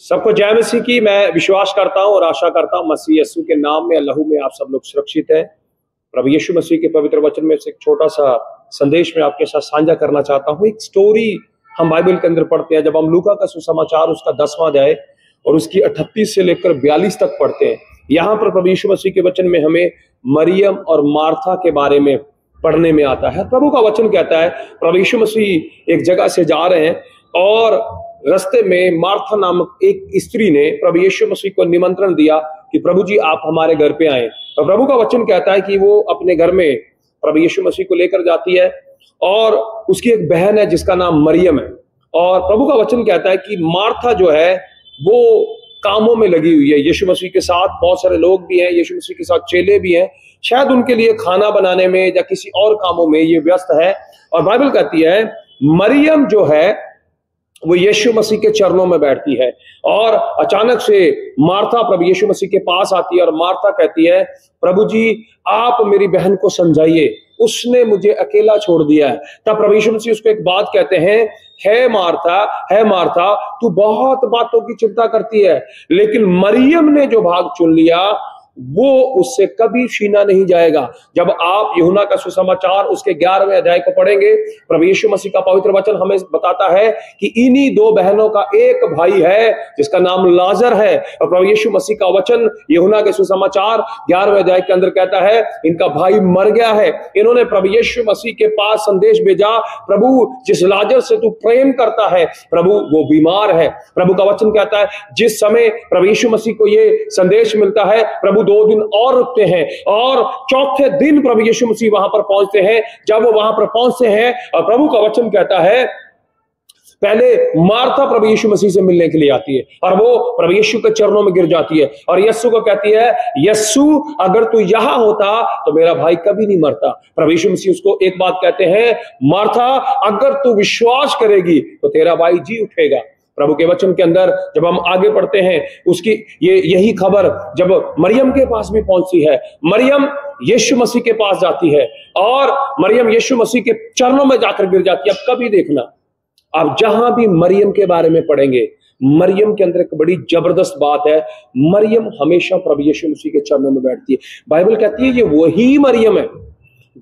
सबको जय मसीह की। मैं विश्वास करता हूं और आशा करता हूं मसीह यीशु के नाम में लहू में आप सब लोग सुरक्षित हैं। प्रभु यीशु मसीह के पवित्र वचन में से एक छोटा सा संदेश में आपके साथ साझा करना चाहता हूं। एक स्टोरी हम बाइबल के अंदर पढ़ते हैं। जब हम लूका का सुसमाचार उसका 10वां अध्याय और उसकी 38 से लेकर 42 तक पढ़ते हैं, यहाँ पर प्रभु यीशु मसीह के वचन में हमें मरियम और मार्था के बारे में पढ़ने में आता है। प्रभु का वचन कहता है, प्रभु यीशु मसीह एक जगह से जा रहे हैं और रास्ते में मार्था नामक एक स्त्री ने प्रभु यीशु मसीह को निमंत्रण दिया कि प्रभु जी आप हमारे घर पे आए। तो प्रभु का वचन कहता है कि वो अपने घर में प्रभु यीशु मसीह को लेकर जाती है और उसकी एक बहन है जिसका नाम मरियम है। और प्रभु का वचन कहता है कि मार्था जो है वो कामों में लगी हुई है। यीशु मसीह के साथ बहुत सारे लोग भी हैं, यीशु मसीह के साथ चेले भी हैं, शायद उनके लिए खाना बनाने में या किसी और कामों में ये व्यस्त है। और बाइबल कहती है मरियम जो है वो यीशु मसीह के चरणों में बैठती है और अचानक से मार्था प्रभु यीशु मसीह के पास आती है और मार्था कहती है, प्रभु जी आप मेरी बहन को समझाइए, उसने मुझे अकेला छोड़ दिया है। तब प्रभु यीशु मसीह उसको एक बात कहते हैं, है मार्था तू बहुत बातों की चिंता करती है, लेकिन मरियम ने जो भाग चुन लिया वो उससे कभी छीना नहीं जाएगा। जब आप यूहन्ना का सुसमाचार उसके 11वें अध्याय को पढ़ेंगे, प्रभु यीशु मसीह का पवित्र वचन हमें बताता है कि इन्हीं दो बहनों का एक भाई है जिसका नाम लाजर है। और प्रभु यीशु मसीह का वचन यूहन्ना के सुसमाचार 11वें अध्याय के अंदर कहता है इनका भाई मर गया है। इन्होंने प्रभु यीशु मसीह के पास संदेश भेजा, प्रभु जिस लाजर से तू प्रेम करता है प्रभु वो बीमार है। प्रभु का वचन कहता है जिस समय प्रभु यीशु मसीह को ये संदेश मिलता है, प्रभु 2 दिन और रुकते हैं और चौथे दिन प्रभु यीशु मसीह वहां पर पहुंचते हैं। जब वो वहां पर पहुंचते हैं और प्रभु का वचन कहता है पहले मार्था प्रभु यीशु मसीह से मिलने के लिए आती है और वो प्रभु यीशु के चरणों में गिर जाती है और यीशु को कहती है, यीशु अगर तू यहां होता तो मेरा भाई कभी नहीं मरता। प्रभु यीशु मसीह उसको एक बात कहते हैं, मार्था अगर तू विश्वास करेगी तो तेरा भाई जी उठेगा। प्रभु के वचन के अंदर जब हम आगे पढ़ते हैं उसकी यही खबर जब मरियम के पास भी पहुंचती है, मरियम यीशु मसीह के पास जाती है और मरियम यीशु मसीह के चरणों में जाकर गिर जाती है। अब कभी देखना आप जहां भी मरियम के बारे में पढ़ेंगे, मरियम के अंदर एक बड़ी जबरदस्त बात है, मरियम हमेशा प्रभु यीशु मसीह के चरणों में बैठती है। बाइबल कहती है ये वही मरियम है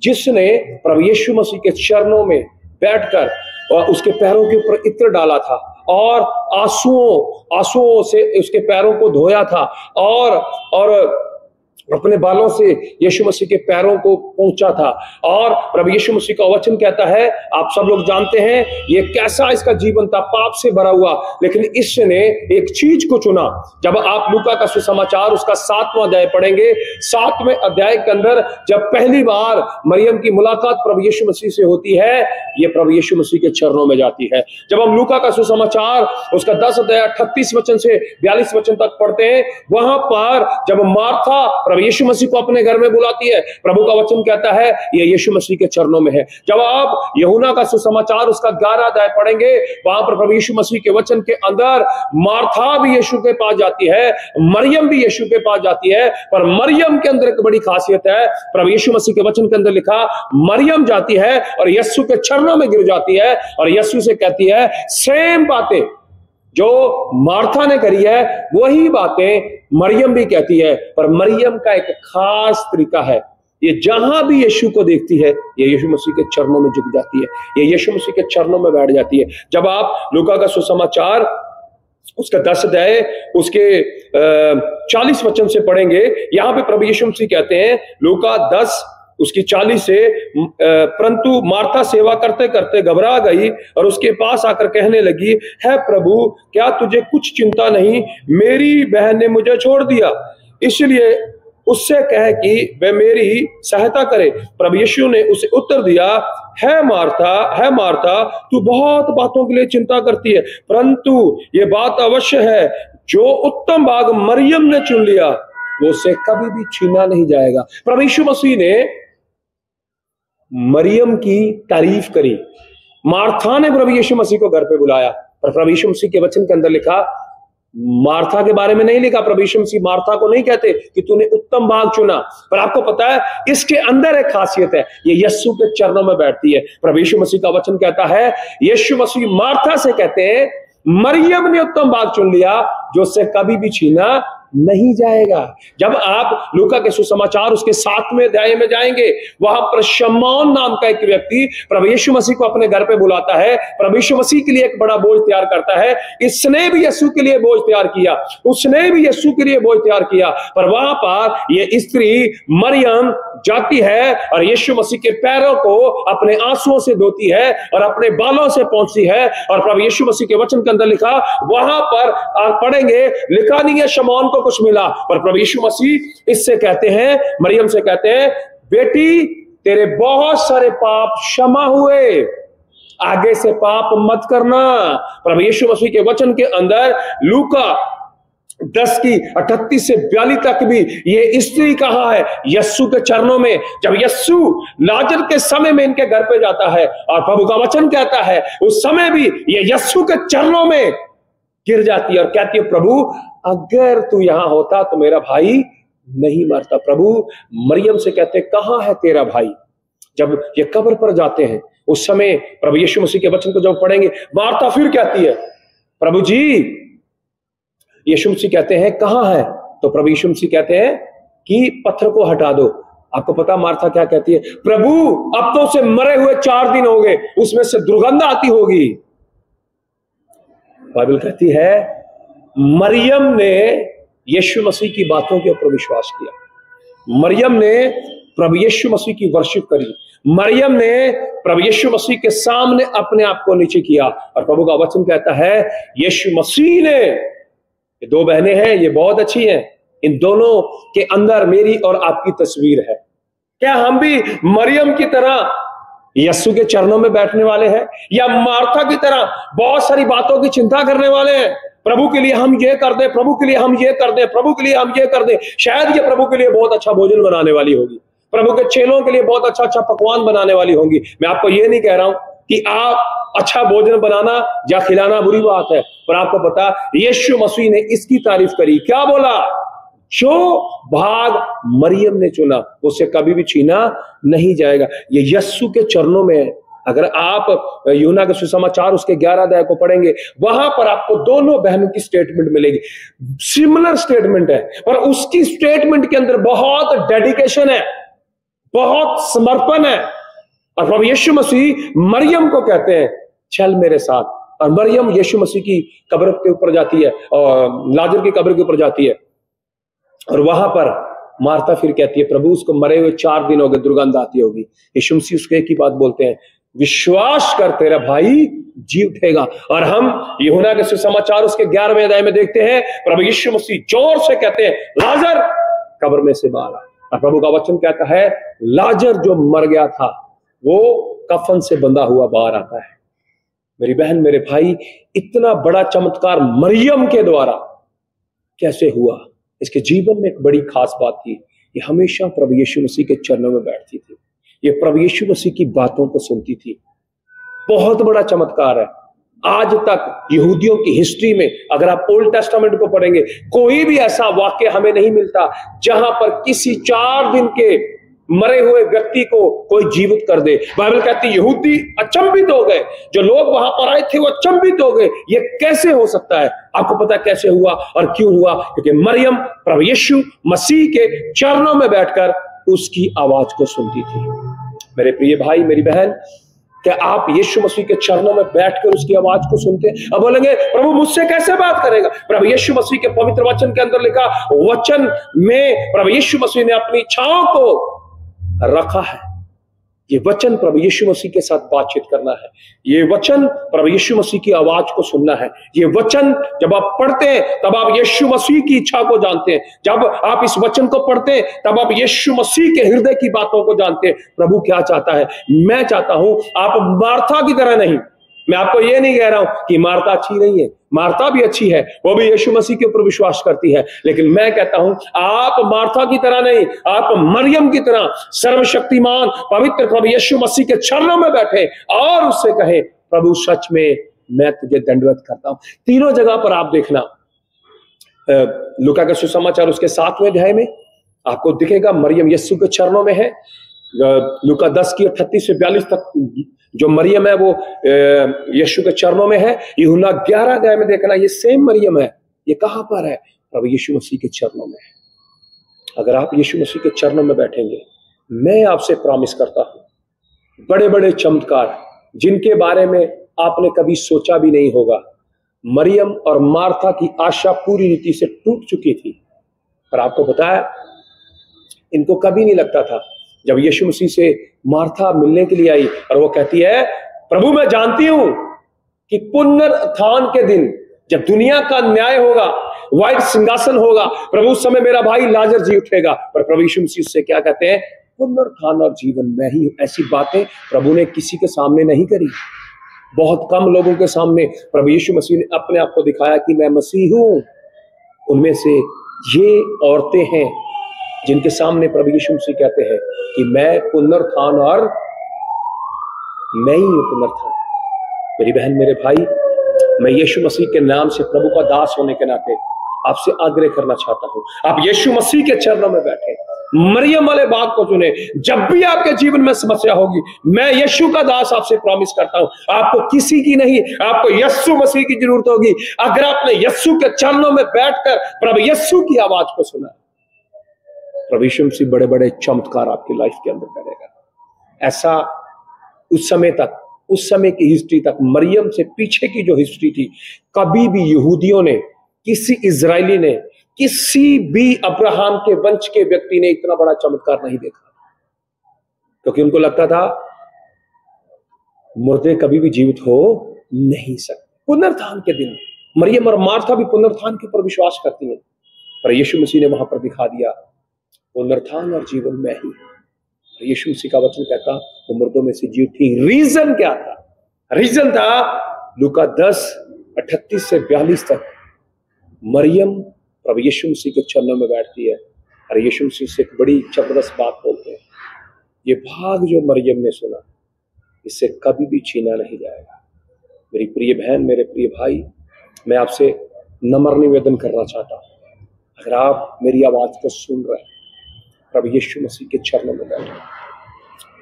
जिसने प्रभु यीशु मसीह के चरणों में बैठकर और उसके पैरों के ऊपर इत्र डाला था और आंसुओं से उसके पैरों को धोया था और अपने बालों से यीशु मसीह के पैरों को पहुंचा था। और प्रभु यीशु मसीह का वचन कहता है, आप सब लोग जानते हैं ये कैसा इसका जीवन था, पाप से भरा हुआ, लेकिन इसने एक चीज को चुना। जब आप लूका का सुसमाचार उसका 7वां अध्याय पढ़ेंगे, 7वें अध्याय के अंदर जब पहली बार मरियम की मुलाकात प्रभु यीशु मसीह से होती है, ये प्रभु यीशु मसीह के चरणों में जाती है। जब हम लूका का सुसमाचार उसका 10 अध्याय 38 वचन से 42 वचन तक पढ़ते हैं, वहां पर जब मार्था प्रभु यीशु मसीह को अपने घर में बुलाती है, प्रभु का वचन कहता है ये यीशु मसीह के चरणों में है। जब आप यूहन्ना का सुसमाचार उसका 11 अध्याय पढ़ेंगे, वहां पर प्रभु यीशु मसीह के वचन के अंदर मार्था भी यीशु के पास जाती है, मरियम भी यीशु के पास जाती है, पर मरियम के अंदर एक बड़ी खासियत है। प्रभु यीशु मसीह के वचन के अंदर लिखा, मरियम जाती है और यीशु के चरणों में गिर जाती है और यीशु से कहती है सेम बातें जो मार्था ने करी है वही बातें मरियम भी कहती है। पर मरियम का एक खास तरीका है, ये जहां भी यीशु को देखती है ये यीशु मसीह के चरणों में झुक जाती है, ये यीशु मसीह के चरणों में बैठ जाती है। जब आप लूका का सुसमाचार उसका 10 अध्याय उसके 40 वचन से पढ़ेंगे, यहां पे प्रभु यीशु मसीह कहते हैं लूका 10 उसकी 40 से, परंतु मार्था सेवा करते करते घबरा गई और उसके पास आकर कहने लगी, है प्रभु क्या तुझे कुछ चिंता नहीं, मेरी बहन ने मुझे छोड़ दिया, इसलिए उससे कह कि वह मेरी सहायता करे। प्रभु यीशु ने उसे उत्तर दिया, है मार्था तू बहुत बातों के लिए चिंता करती है, परंतु ये बात अवश्य है जो उत्तम भाग मरियम ने चुन लिया वो उससे कभी भी छीना नहीं जाएगा। प्रभु यीशु मसीह ने मरियम की तारीफ करी, मार्था ने प्रभु यीशु मसीह को घर पे बुलाया, पर प्रभु यीशु मसीह के वचन के अंदर लिखा मार्था के बारे में नहीं लिखा। प्रभु यीशु मसीह मार्था को नहीं कहते कि तूने उत्तम भाग चुना, पर आपको पता है इसके अंदर एक खासियत है, ये यीशु के चरणों में बैठती है। प्रभु यीशु मसीह का वचन कहता है, यीशु मसीह मार्था से कहते हैं मरियम ने उत्तम भाग चुन लिया जो उससे कभी भी छीना नहीं जाएगा। जब आप लूका के सुसमाचार उसके 7वें अध्याय में जाएंगे, वहां पर शमौन नाम का एक व्यक्ति प्रभु यीशु मसीह को अपने घर पे बुलाता है, प्रभु यीशु मसीह के लिए एक बड़ा बोझ तैयार करता है। इसने भी यीशु के लिए बोझ तैयार किया, उसने भी यीशु के लिए बोझ तैयार किया, पर वहां पर यह स्त्री मरियम जाती है और यीशु मसीह के पैरों को अपने आंसुओं से धोती है और अपने बालों से पहुंचती है। और प्रभु यीशु मसीह के वचन के अंदर लिखा, वहां पर आप पढ़ेंगे, लिखा नहीं है शमौन को कुछ मिला, पर प्रभु यीशु मसीह इससे कहते हैं, मरियम से कहते हैं, बेटी तेरे बहुत सारे पाप क्षमा हुए, आगे से पाप मत करना। प्रभु यीशु मसीह के वचन के अंदर लूका 10 की 38 से 42 तक भी ये स्त्री कहा है यस्सु के चरणों में। जब यस्सु लाजर के समय में इनके घर पे जाता है और प्रभु का वचन कहता है, उस समय भी ये यस्सु के चरणों में गिर जाती है और कहती है, प्रभु अगर तू यहां होता तो मेरा भाई नहीं मरता। प्रभु मरियम से कहते, कहां है तेरा भाई? जब ये कब्र पर जाते हैं उस समय प्रभु यीशु मसीह के वचन को जब पढ़ेंगे, मार्था फिर कहती है, प्रभु जी, यीशु मसीह कहते हैं कहां है? तो प्रभु यीशु मसीह कहते हैं कि पत्थर को हटा दो। आपको पता मार्था क्या कहती है? प्रभु अब तो उसे मरे हुए 4 दिन हो गए, उसमें से दुर्गंध आती होगी। बाइबल कहती है मरियम ने यीशु मसीह की बातों के ऊपर विश्वास किया, मरियम ने प्रभु यीशु मसीह की वर्शिप करी, मरियम ने प्रभु यीशु मसीह के सामने अपने आप को नीचे किया। और प्रभु का वचन कहता है यीशु मसीह ने, ये 2 बहनें हैं, ये बहुत अच्छी हैं, इन दोनों के अंदर मेरी और आपकी तस्वीर है। क्या हम भी मरियम की तरह यीशु के चरणों में बैठने वाले हैं, या मार्था की तरह बहुत सारी बातों की चिंता करने वाले हैं? प्रभु के लिए हम ये कर दें, प्रभु के लिए हम ये कर दें, प्रभु के लिए हम ये कर दें। शायद ये प्रभु के लिए बहुत अच्छा भोजन बनाने वाली होगी, प्रभु के चेलों के लिए बहुत अच्छा अच्छा पकवान बनाने वाली होंगी। मैं आपको ये नहीं कह रहा हूं कि आप अच्छा भोजन बनाना या खिलाना बुरी बात है, पर आपको पता यीशु मसीह ने इसकी तारीफ करी, क्या बोला? जो भाग मरियम ने चुना उससे कभी भी छीना नहीं जाएगा। ये यीशु के चरणों में है। अगर आप यूहन्ना के सुसमाचार उसके 11 अध्याय को पढ़ेंगे, वहां पर आपको दोनों बहनों की स्टेटमेंट मिलेगी, सिमिलर स्टेटमेंट है, पर उसकी स्टेटमेंट के अंदर बहुत डेडिकेशन है, बहुत समर्पण है। और प्रभु यीशु मसीह मरियम को कहते हैं चल मेरे साथ, और मरियम यीशु मसीह की कब्र के ऊपर जाती है और लाजर की कब्र के ऊपर जाती है, और वहां पर मार्था फिर कहती है, प्रभु उसको मरे हुए 4 दिन हो गए, दुर्गंध आती होगी। यीशु मसीह उसको एक ही बात बोलते हैं, विश्वास कर तेरा भाई जी उठेगा। और हम यूहन्ना के सुसमाचार उसके 11वें अध्याय में देखते हैं, प्रभु यीशु मसीह जोर से कहते हैं, लाजर कब्र में से बाहर आ। और प्रभु का वचन कहता है लाजर जो मर गया था वो कफन से बंधा हुआ बाहर आता है। मेरी बहन, मेरे भाई, इतना बड़ा चमत्कार मरियम के द्वारा कैसे हुआ? इसके जीवन में एक बड़ी खास बात थी, ये हमेशा प्रभु यीशु मसीह के चरणों में बैठती थी, ये प्रभु यीशु मसीह की बातों को सुनती थी। बहुत बड़ा चमत्कार है। आज तक यहूदियों की हिस्ट्री में अगर आप ओल्ड टेस्टामेंट को पढ़ेंगे, कोई भी ऐसा वाक्य हमें नहीं मिलता जहां पर किसी 4 दिन के मरे हुए व्यक्ति को कोई जीवित कर दे। बाइबल कहती है यहूदी अचंभित हो गए, जो लोग वहां पर आए थे वो अचंभित हो गए, ये कैसे हो सकता है? आपको पता कैसे हुआ और क्यों हुआ? क्योंकि मरियम प्रभु यीशु मसीह के चरणों में बैठकर उसकी आवाज को सुनती थी। मेरे प्रिय भाई, मेरी बहन, क्या आप यीशु मसीह के चरणों में बैठकर उसकी आवाज को सुनते हैं? अब बोलेंगे प्रभु मुझसे कैसे बात करेगा? प्रभु यीशु मसीह के पवित्र वचन के अंदर लिखा, वचन में प्रभु यीशु मसीह ने अपनी इच्छाओं को रखा है। ये वचन प्रभु यीशु मसीह के साथ बातचीत करना है, ये वचन प्रभु यीशु मसीह की आवाज को सुनना है। ये वचन जब आप पढ़ते हैं तब आप यीशु मसीह की इच्छा को जानते हैं। जब आप इस वचन को पढ़ते हैं तब आप यीशु मसीह के हृदय की बातों को जानते हैं। प्रभु क्या चाहता है? मैं चाहता हूं आप मार्था की तरह नहीं, मैं आपको ये नहीं कह रहा हूं कि मार्था अच्छी नहीं है, मार्था भी अच्छी है, वो भी यीशु मसीह के ऊपर विश्वास करती है, लेकिन मैं कहता हूं आप मार्था की तरह नहीं, आप मरियम की तरह सर्वशक्तिमान पवित्र प्रभु यीशु मसीह के चरणों में बैठे और उससे कहे, प्रभु सच में मैं तुझे दंडवत करता हूं। तीनों जगह पर आप देखना, लूका का सुसमाचार उसके 7वें अध्याय में आपको दिखेगा मरियम यीशु के चरणों में है, लूका 10 की 38 से 42 तक जो मरियम है वो यीशु के चरणों में है। यूहन्ना 11 अध्याय में देखना ये सेम मरियम है, ये कहां पर है? प्रभु यीशु मसीह के चरणों में है। अगर आप यीशु मसीह के चरणों में बैठेंगे, मैं आपसे प्रॉमिस करता हूं, बड़े बड़े चमत्कार जिनके बारे में आपने कभी सोचा भी नहीं होगा। मरियम और मार्था की आशा पूरी रीति से टूट चुकी थी, पर आपको बताया इनको कभी नहीं लगता था। जब यीशु मसीह से मार्था मिलने के लिए आई और वो कहती है, प्रभु मैं जानती हूं कि पुनरुत्थान के दिन जब दुनिया का न्याय होगा, व्हाइट सिंहासन होगा, प्रभु उस समय मेरा भाई लाजर जी उठेगा। पर प्रभु यीशु मसीह से क्या कहते हैं? पुनरुत्थान और जीवन मैं ही। ऐसी बातें प्रभु ने किसी के सामने नहीं करी। बहुत कम लोगों के सामने प्रभु यीशु मसीह ने अपने आप को दिखाया कि मैं मसीह हूं। उनमें से ये औरतें हैं जिनके सामने प्रभु यीशु मसीह कहते हैं कि मैं पुनरुत्थान और मैं ही हूं पुनरुत्थान। मेरी बहन, मेरे भाई, मैं यीशु मसीह के नाम से प्रभु का दास होने के नाते आपसे आग्रह करना चाहता हूं, आप यीशु मसीह के चरणों में बैठे, मरियम वाले बाग को चुने। जब भी आपके जीवन में समस्या होगी, मैं यीशु का दास आपसे प्रॉमिस करता हूं, आपको किसी की नहीं, आपको यीशु मसीह की जरूरत होगी। अगर आपने यीशु के चरणों में बैठकर प्रभु यीशु की आवाज को सुना, प्रभु यीशु मसीह बड़े बड़े चमत्कार आपकी लाइफ के अंदर करेगा। ऐसा उस समय की हिस्ट्री तक, मरियम से पीछे की जो हिस्ट्री थी, कभी भी यहूदियों ने, किसी इजरायली ने, किसी भी अब्राहम के वंश के व्यक्ति ने इतना बड़ा चमत्कार नहीं देखा, क्योंकि उनको लगता था मुर्दे कभी भी जीवित हो नहीं सकते। पुनरुत्थान के दिन मरियम और मार्था भी पुनरुत्थान के ऊपर विश्वास करती हैं, पर यीशु मसीह ने वहां पर दिखा दिया पुनरुत्थान और जीवन में ही। यीशु मसीह का वचन कहता वो मुर्दों में से जी उठी। रीजन क्या था? रीजन था लूका 10:38 से 42 तक मरियम प्रभु यीशु मसीह के चरणों में बैठती है और यीशु मसीह से एक बड़ी जबरदस्त बात बोलते हैं, ये भाग जो मरियम ने सुना इससे कभी भी छीना नहीं जाएगा। मेरी प्रिय बहन, मेरे प्रिय भाई, मैं आपसे नम्र निवेदन करना चाहता हूं, अगर आप मेरी आवाज को सुन रहे हैं, प्रभु यीशु मसीह के चरणों में बैठे,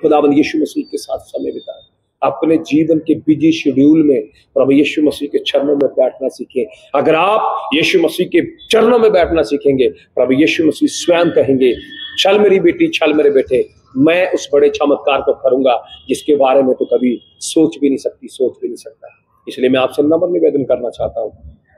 खुदावंद यीशु मसीह के साथ समय बिताएं। अपने जीवन के बिजी शेड्यूल में प्रभु यीशु मसीह के चरणों में बैठना सीखें। अगर आप यीशु मसीह के चरणों में बैठना सीखेंगे, प्रभु यीशु मसीह स्वयं कहेंगे, चल मेरी बेटी, चल मेरे बेटे, मैं उस बड़े चमत्कार को करूंगा जिसके बारे में तो कभी सोच भी नहीं सकता। इसलिए मैं आपसे नम्र निवेदन करना चाहता हूं,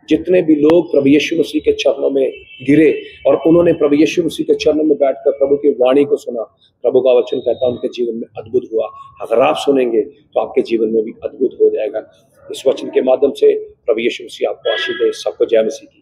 जितने भी लोग प्रभु यीशु मसीह के चरणों में गिरे और उन्होंने प्रभु यीशु मसीह के चरणों में बैठकर प्रभु की वाणी को सुना, प्रभु का वचन कहता है उनके जीवन में अद्भुत हुआ। अगर आप सुनेंगे तो आपके जीवन में भी अद्भुत हो जाएगा। इस वचन के माध्यम से प्रभु यीशु मसीह आपको आशीष दे। सबको जय मसीह की।